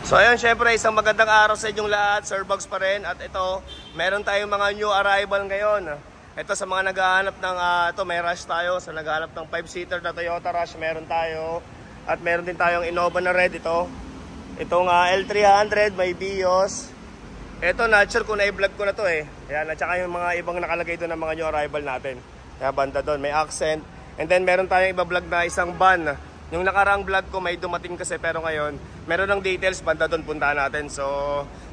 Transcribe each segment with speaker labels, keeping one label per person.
Speaker 1: So ayun, syempre isang magandang araw sa inyong lahat, Sir Bugs pa rin. At ito, meron tayong mga new arrival ngayon. Ito sa mga naghahanap ng, ito may Rush tayo. Sa naghahanap ng 5-seater na Toyota Rush, meron tayo. At meron din tayong Innova na red ito. Itong L300, may Vios. Ito, not sure kung na-vlog ko na to eh. Ayan, at saka yung mga ibang nakalagay doon ng mga new arrival natin. Kaya banda doon, may Accent. And then meron tayong iba-vlog na isang van. Yung nakaraang vlog ko may dumating kasi, pero ngayon meron ng details, banda doon puntahan natin. So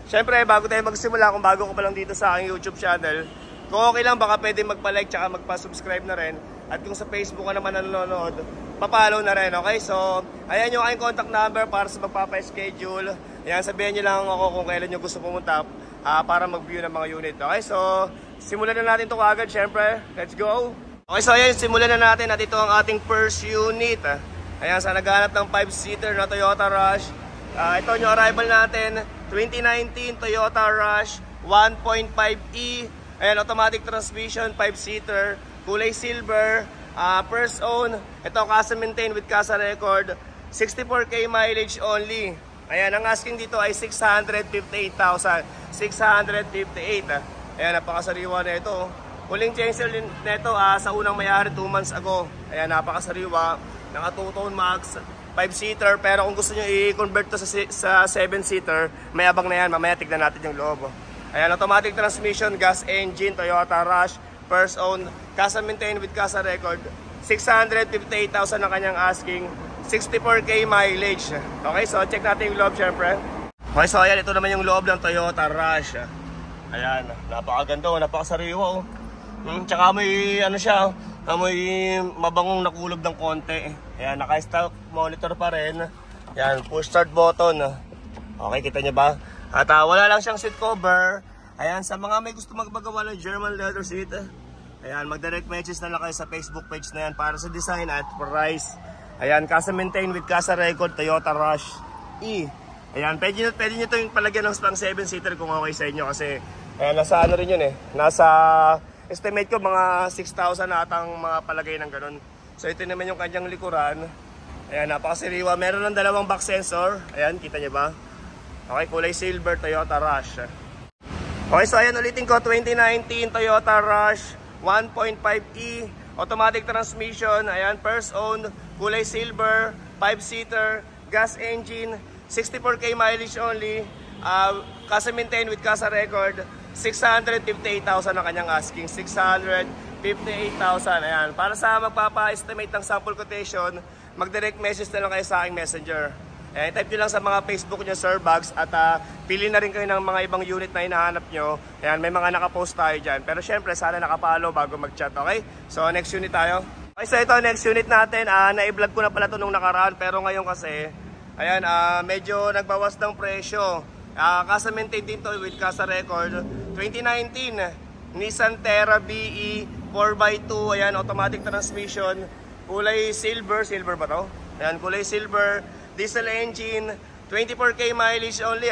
Speaker 1: syempre bago tayo magsimula, kung bago ko pa lang dito sa aking YouTube channel, kung okay lang baka pwede magpa-like tsaka magpa-subscribe na rin. At kung sa Facebook ka naman nanonood, pa-follow na rin, okay? So ayan yung aking contact number para sa magpapa-schedule. Ayan, sabihin nyo lang ako kung kailan nyo gusto pumunta para mag-view ng mga unit, okay? So simulan na natin ito agad, syempre. Let's go! Okay, so ayan, simulan na natin at ito ang ating first unit. Ayan, sa naghanap ng 5-seater na Toyota Rush. Ito yung arrival natin, 2019 Toyota Rush 1.5e. Ayan, automatic transmission, 5-seater, kulay silver, first own. Ito, casa maintain with casa record, 64k mileage only. Ayan, ang asking dito ay 658,000. 658. Ayan, napakasariwa na ito. Huling change nito sa unang may-ari 2 months ago. Ayan, napakasariwa. Naka 2-tone max, 5-seater, pero kung gusto nyo i-convert to sa 7-seater, may abang na yan. Mamaya tignan natin yung loob. Ayan, automatic transmission, gas engine, Toyota Rush, first own, casa maintain with casa record, 658,000 ang kanyang asking, 64k mileage. Okay, so check natin yung loob syempre. Okay, so ayan, ito naman yung loob ng Toyota Rush. Ayan, napakaganda, napakasariwa. Tsaka may ano siya, may mabangong nakulog ng konti. Ayan, naka-stock monitor pa rin. Ayan, push start button. Okay, kita nyo ba? At wala lang siyang seat cover. Ayan, sa mga may gusto magpagawa ng German leather seat, ayan, mag-direct message na lang kayo sa Facebook page na yan para sa design at price. Ayan, casa maintain with casa record, Toyota Rush E. Ayan, pwede nyo ito yung palagyan ng pang 7-seater kung okay sa inyo kasi ayan, nasa ano rin yun eh. Nasa estimate ko mga 6,000 na atang mga palagay ng ganun. So ito naman yung kanyang likuran. Ayan, napakasiriwa. Meron ng dalawang back sensor. Ayan, kita nyo ba? Okay, kulay silver, Toyota Rush. Okay, so ayan ulitin ko, 2019 Toyota Rush 1.5e, automatic transmission. Ayan, first owned, kulay silver, 5-seater, gas engine, 64k mileage only, casa maintain with casa record, 658,000 ang kanyang asking, 658,000. Ayan, para sa magpapa-estimate ng sample quotation, mag-direct message na lang kayo sa aking messenger. Ayan, type nyo lang sa mga Facebook nyo, Sir Bugs, at pili na rin kayo ng mga ibang unit na hinahanap nyo. Ayan, may mga nakapost tayo dyan. Pero syempre, sana nakapalo bago mag-chat, okay? So, next unit tayo. Okay, so ito, next unit natin. Na-i-vlog ko na pala ito nung nakaraan, pero ngayon kasi, ayan, medyo nagbawas ng presyo. Casa maintain din to with casa record. 2019 Nissan Terra BE 4x2. Ayan, automatic transmission, kulay silver. Silver ba to? Ayan, kulay silver, diesel engine, 24k mileage only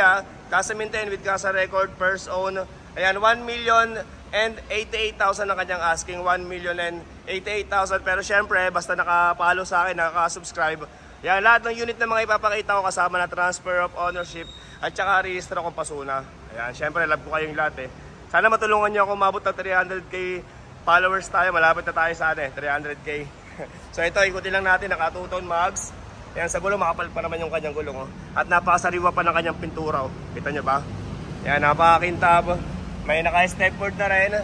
Speaker 1: casa maintain with casa record, first own. Ayan, 1,088,000 ang kanyang asking, 1,088,000. Pero syempre, basta nakapalo sa akin, nakaka-subscribe, yan, lahat ng unit na mga ipapakita ko kasama na transfer of ownership at saka register akong pasuna. Ayan, syempre love ko kayong lahat eh. Sana matulungan nyo ako umabot ng 300k followers tayo. Malapit na tayo sa 300k. So ito, ikutin lang natin, naka 2-tone mags. Ayan, sa gulong, makapal pa naman yung kanyang gulong. At napakasariwa pa ng kanyang pintura. Kita nyo ba? Ayan, napakakintab. May naka-stepboard na rin.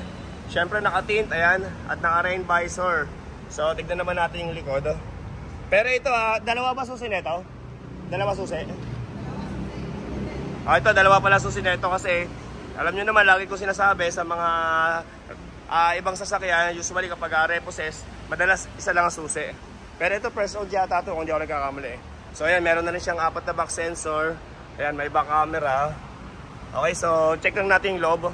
Speaker 1: Syempre naka-tint, ayan. At naka-rain visor. So tignan naman natin yung likod. Pero ito dalawa ba susi nito? Dalawa susi? Ito, dalawa pala susi nito kasi alam nyo naman, lagi ko sinasabi sa mga ibang sasakyan, usually kapag repossess, madalas isa lang ang susi. Pero ito, first owned yata ito kung di ako nagkakamali. So ayan, meron na rin siyang 4 na back sensor. Ayan, may back camera. Okay, so check lang natin yung loob.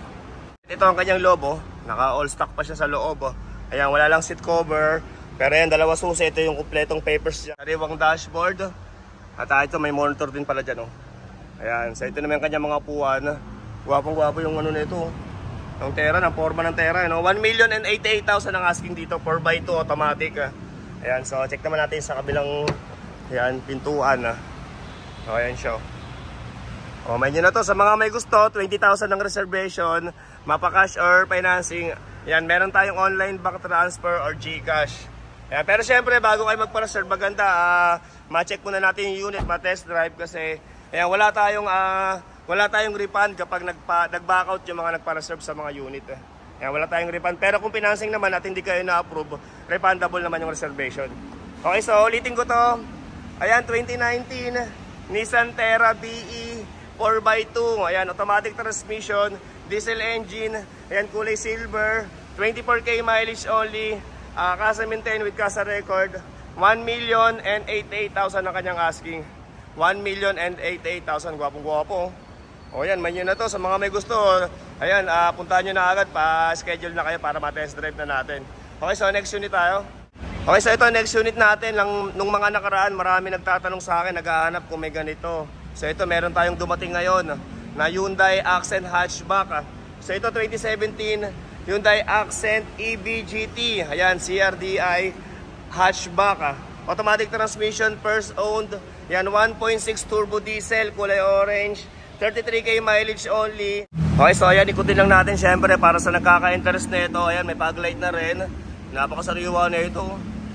Speaker 1: Ito ang kanyang loob, naka all stock pa siya sa loob. Ayan, wala lang seat cover. Pero yan, dalawa susi. Ito yung kumpletong papers dyan. Sariwang dashboard. At ito, may monitor din pala dyan. Ayan, so ito naman yung kanyang mga upuan. Gwapong-gwapo yung ano nito. Yung Terra, ng forma ng Terra. 1,088,000 ang asking dito. 4x2 automatic. Ayan, so check naman natin sa kabilang ayan, pintuan. So ayan siya. O, may nyo na to. Sa mga may gusto, 20,000 ng reservation, mapa-cash or financing. Yan, meron tayong online bank transfer or GCash. Yan, pero syempre, bago kayo magpa-reserve, maganda, ma-check muna natin yung unit, ma-test drive kasi ayan, wala tayong refund kapag nag-backout yung mga nagpa-reserve sa mga unit. Yan, wala tayong refund. Pero kung financing naman at hindi kayo na-approve, refundable naman yung reservation. Okay, so ulitin ko to. Ayan, 2019 Nissan Terra BE 4x2. Ayan, automatic transmission, diesel engine. Ayan, kulay silver, 24K mileage only. Kasa maintain with kasa record. 1,088,000 ang kanyang asking. 1,088,000. Gwapong-gwapo. O yan, may nyo na to. Sa mga may gusto, ayan, puntahan nyo na agad. Pa-schedule na kayo para ma-test drive na natin. Okay, so next unit tayo. Okay, so ito next unit natin. Nung mga nakaraan, marami nagtatanong sa akin, naghahanap kung may ganito. So ito, meron tayong dumating ngayon na Hyundai Accent hatchback. So ito, 2017 Hyundai Accent EV GT. Ayan, CRDI hatchback. Automatic transmission, first owned. Yan, 1.6 turbo diesel, kulay orange. 33K mileage only. Okay, so ayan, ikutin lang natin syempre para sa nagkaka-interest na ito. Ayan, may fog light na rin. Napakasariwa na ito.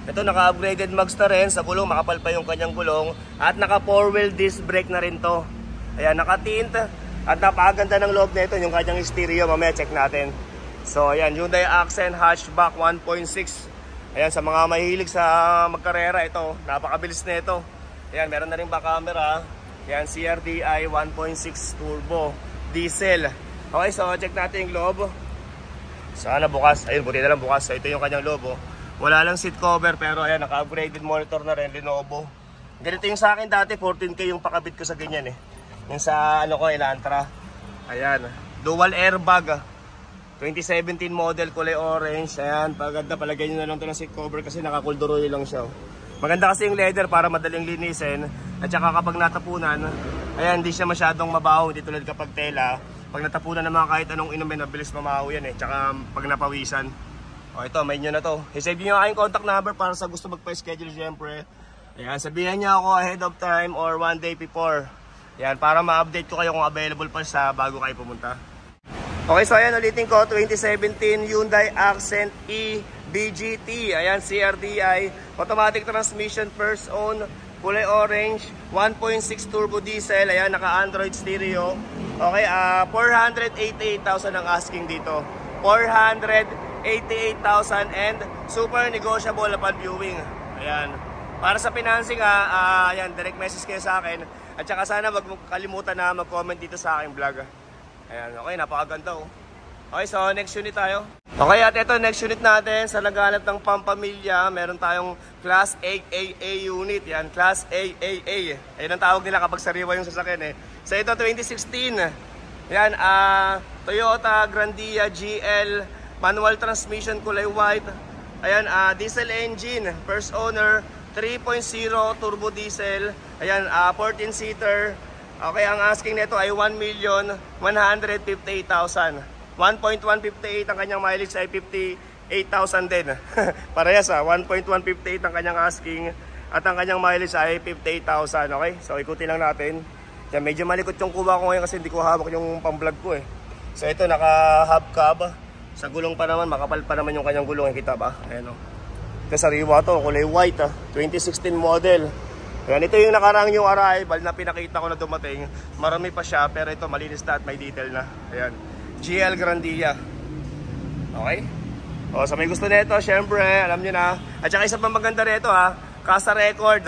Speaker 1: Ito, naka-upgraded mags na rin sa gulong. Makapal pa yung kanyang gulong. At naka 4-wheel disc brake na rin to. Ayan, naka-tint. At napakaganda ng loob na ito, yung kanyang stereo. Mamaya check natin. So ayan, Hyundai Accent hatchback 1.6. Ayan, sa mga mahilig sa magkarera, ito, napakabilis na ito. Ayan, meron na rin back camera. Ayan, CRDI 1.6 turbo diesel. Okay, so check natin yung loob. Sana bukas. Ayun, buti na lang bukas. So ito yung kanyang loob. Wala lang seat cover, pero ayan, naka-upgraded monitor na rin, Lenovo. Ganito yung sa akin dati, 14K yung pakabit ko sa ganyan eh. Yung sa ano ko, Elantra. Ayan, dual airbag. 2017 model, kulay orange. Ayan, paganda, palagay nyo na lang ito ng seat cover kasi nakakulduroy lang siya. Maganda kasi yung leather para madaling linisin. At saka kapag natapunan, ayan, hindi siya masyadong mabaho. Hindi tulad kapag tela. Pag natapunan ng mga kahit anong inumin, mabilis mamaho yan eh. Tsaka pag napawisan. O ito, may nyo na to. I-save nyo aking contact number para sa gusto magpa-schedule syempre. Ayan, sabihan nyo ako ahead of time or 1 day before. Ayan, para ma-update ko kayo kung available pa sa bago kayo pumunta. Okay, so ayan, ulitin ko, 2017 Hyundai Accent E BGT. Ayan, CRDI, automatic transmission, first own, kulay orange, 1.6 turbo diesel. Ayan, naka-Android stereo. Okay, 488,000 ang asking dito. 488,000 and super negotiable upon viewing. Ayan. Para sa financing, ayan, direct message kayo sa akin. At saka sana wag kalimutan na mag-comment dito sa aking vlog. Ayan, okay, napakaganda oh. Okay, so next unit tayo. Okay, at ito, next unit natin sa naghanap ng pampamilya. Meron tayong Class AAA unit. Yan, Class AAA. Ayan ang tawag nila kapag sariwa yung sasakyan eh. So ito, 2016. Yan, Toyota Grandia GL. Manual transmission, kulay white. Ayan, diesel engine. First owner, 3.0 turbo diesel. Ayan, 14-seater. Okay, ang asking nito ay 1,158,000. 1.158 ang kanyang mileage ay 58,000 din. Parehas 1.158 ang kanyang asking at ang kanyang mileage ay 58,000. Okay, so ikutin lang natin. Yan, medyo malikot yung kuha ko ngayon kasi hindi ko hawak yung pang-vlog ko eh. So ito, naka-hub cab. Sa gulong pa naman, makapal pa naman yung kanyang gulong. Kita ba? Ayan o. Ito sariwa to, kulay white 2016 model. Ayan, ito yung nakarang yung arrival na pinakita ko na dumating. Marami pa siya, pero ito malinis na at may detail na. Ayan, GL Grandia. Okay? O, sa may gusto nito, syempre, alam nyo na. At saka isa pang maganda rito kasa record.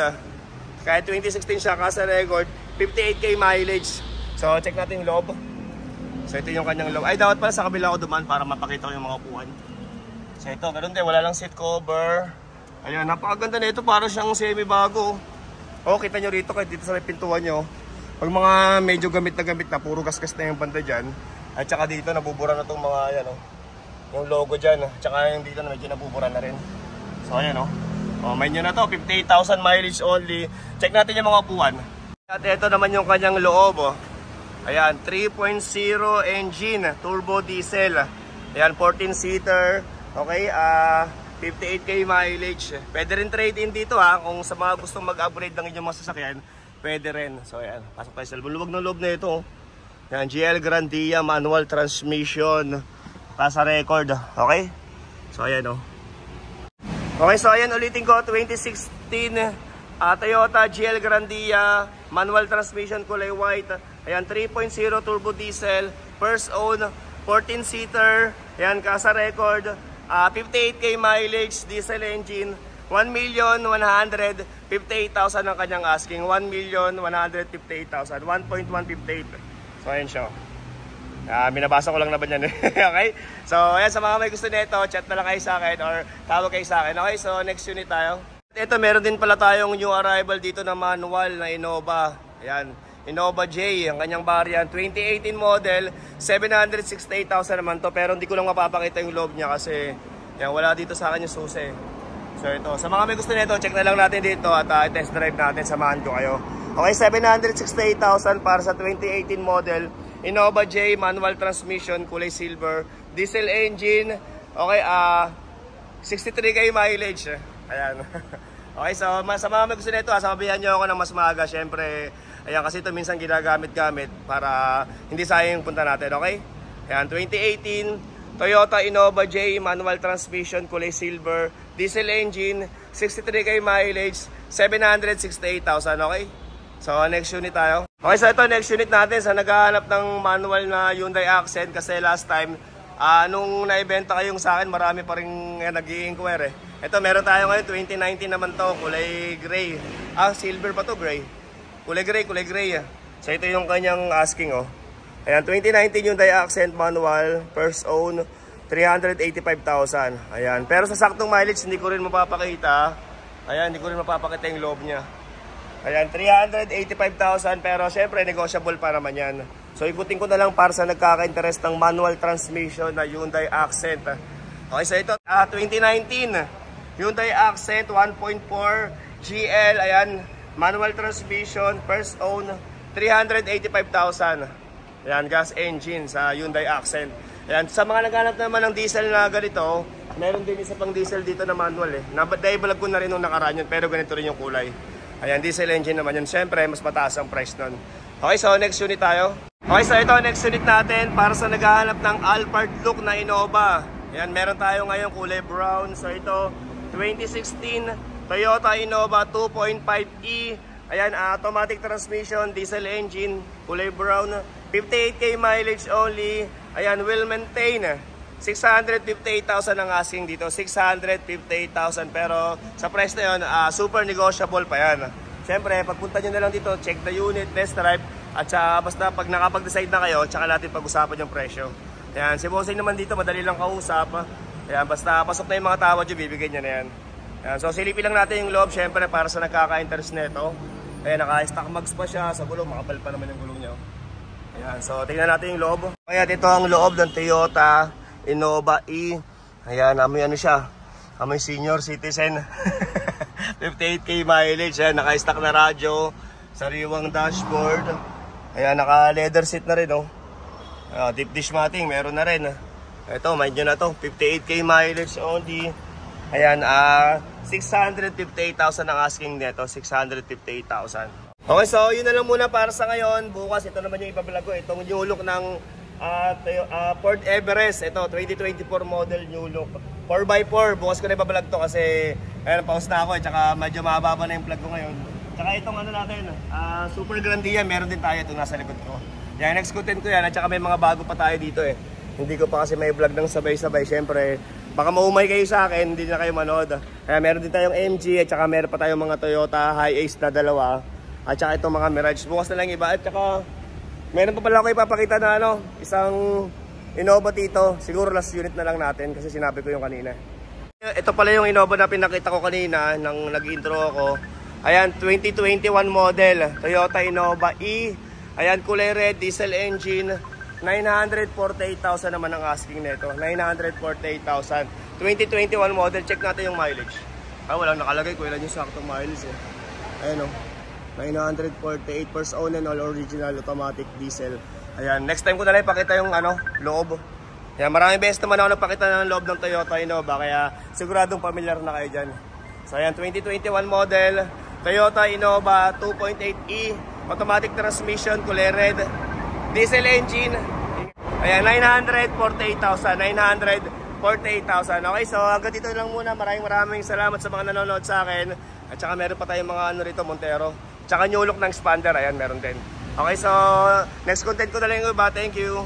Speaker 1: Kahit 2016 siya, kasa record, 58K mileage. So, check natin yung loob. So, ito yung kanyang loob. Ay, dapat pala sa kabila ako dumaan para mapakita ko yung mga upuan. So, ito, ganun din, wala lang seat cover. Ayan, napakaganda na ito, para siyang semi-bago. O, kita nyo rito, kahit dito sa may pintuan nyo. Pag mga medyo gamit na, puro gasgas na yung banda dyan. At saka dito, nabubura na itong mga, ayan yung logo dyan. At saka yung dito, medyo nabubura na rin. So, ayan o, may nyo na to, 58,000 mileage only. Check natin yung mga upuan. At ito naman yung kanyang loob, Ayan, 3.0 engine, turbo diesel. Ayan, 14-seater. Okay, 58K mileage. Pwede rin trade-in dito kung sa mga gustong mag-upgrade ng inyong mga sasakyan. pwede rin. So ayan, pasok tayo sa loob. Luwag ng loob na ito. Yan, GL Grandia manual transmission. Pasa record, okay? So ayan Okay, so ayan ulitin ko, 2016 Toyota GL Grandia manual transmission, kulay white. Ayan, 3.0 turbo diesel, first own, 14-seater. Ayan, kasa record, 58k mileage, diesel engine. 1,158,000 ang kanyang asking. 1,158,000, 1.158. So ayan siya. Binabasa ko lang naman yan. Okay? So ayan, sa mga may gusto nito, chat na lang kayo sa akin or tawag kayo sa akin. Okay, so next unit tayo. Ito, meron din pala tayong new arrival dito na manual na Innova. Ayan, Innova J, ang kanyang variant. 2018 model, 768,000 naman to. Pero hindi ko lang mapapakita yung loob niya kasi yan, wala dito sa akin yung susi. So ito, sa mga may gusto nito, check na lang natin dito at test drive natin, samahan ko kayo. Okay, 768,000 para sa 2018 model Innova J, manual transmission, kulay silver, diesel engine. Okay, 63k mileage. Ayan. Okay, so sa mga may gusto nito, sabihan nyo ako ng mas maaga. Syempre, ayan, kasi ito minsan ginagamit-gamit para hindi sayang yung punta natin, okay? Ayan, 2018 Toyota Innova J, manual transmission, kulay silver, diesel engine, 63k mileage, 768,000, okay? So, next unit tayo. Okay, so ito, next unit natin sa naghahanap ng manual na Hyundai Accent kasi last time, nung naibenta kayong sa akin, marami pa rin nag-i-inquire eh. Ito, meron tayo ngayon, 2019 naman to, kulay gray. Silver pa to, gray. Kulay gray. So, ito yung kanyang asking, Ayan, 2019 Hyundai Accent manual, first own, 385,000. Ayan, pero sa saktong mileage, hindi ko rin mapapakita. Ayan, hindi ko rin mapapakita yung loob niya. Ayan, 385,000, pero syempre, negotiable pa naman yan. So, ikutin ko na lang para sa nagkaka-interest ng manual transmission na Hyundai Accent. Okay, so ito, 2019 Hyundai Accent 1.4 GL, ayan, manual transmission, first own, 385,000. Ayan, gas engine sa Hyundai Accent. Ayan, sa mga naghanap naman ng diesel na ganito, meron din isa pang diesel dito na manual eh. Naibalag ko na rin nung nakaraan yun, pero ganito rin yung kulay. Ayan, diesel engine naman yun. Siyempre, mas mataas ang price nun. Okay, so next unit tayo. Okay, so ito, next unit natin para sa naghahanap ng Alphard look na Innova. Ayan, meron tayo ngayon kulay brown. So ito, 2016 Toyota Innova 2.5e. Ayan, automatic transmission, diesel engine, kulay brown. 58k mileage only. Ayan, will maintain. 658,000 ang asking dito. 658,000. Pero sa price na yun, super negotiable pa yan. Siyempre, pagpunta nyo na lang dito, check the unit, test drive. At basta pag nakapag-decide na kayo, tsaka natin pag-usapan yung presyo. Ayan, si Bossing naman dito, madali lang kausap. Ayan, basta pasok na yung mga tawad nyo, bibigyan nyo na yan. Ayan, so silipin lang natin yung loob, siyempre, para sa nagkaka-interest nito. Ayan, naka-stock mags pa siya sa gulong, makapal pa naman yung gulong nyo. Ayan, so tingnan natin yung loob. Ayan, ito ang loob ng Toyota Innova E. Ayan, amoy ano siya, amoy senior citizen. 58k mileage. Ayan, naka-stock na radyo, sariwang dashboard. Ayan, naka-leather seat na rin, deep dish matting, meron na rin. Ito, mind nyo na to, 58k mileage only. Ayan, 658,000 ang asking nito, 658,000. Okay, so yun na lang muna para sa ngayon. Bukas, ito naman yung ibablog ko. Itong new look ng Ford Everest. Ito, 2024 model new look. 4x4. Bukas ko na ibablog to kasi ayan, pause na ako. Tsaka medyo mababa na yung vlog ko ngayon. Tsaka itong ano natin, Super Grandia, meron din tayo. Ito nasa likod ko. Yan, next content ko yan. At tsaka may mga bago pa tayo dito eh. Hindi ko pa kasi may vlog ng sabay-sabay. Siyempre, baka maumay kayo sa akin, hindi na kayo manood. Kaya meron din tayong MG at tsaka meron pa tayong mga Toyota Hi-Ace na dalawa. At saka itong mga Mirage. Bukas na lang iba. At saka meron pa pala ako ipapakita na isang Innova dito. Siguro last unit na lang natin kasi sinabi ko yung kanina. Ito pala yung Innova na pinakita ko kanina nang nag-intro ako. Ayan, 2021 model. Toyota Innova E. Ayan, kulay red, diesel engine. 948,000 naman ang asking nito. 948,000. 2021 model. Check natin yung mileage. Walang nakalagay ko ilan yung saktong mileage eh. Ayan 948 first own and all original automatic diesel. Ayan, next time ko na lang ipakita yung loob. Ayan, maraming beses naman ako nagpakita ng loob ng Toyota Innova kaya siguradong familiar na kayo dyan. So ayan, 2021 model, Toyota Innova 2.8e, automatic transmission, kulay red, diesel engine. Ayan, 948,000. 948,000. Okay, so hanggang dito lang muna. Maraming salamat sa mga nanonood sa akin. At saka meron pa tayong mga ano rito, Montero. Tsaka new look ng expander, ayan, meron din. Okay, so next content ko na lang yung iba. Thank you.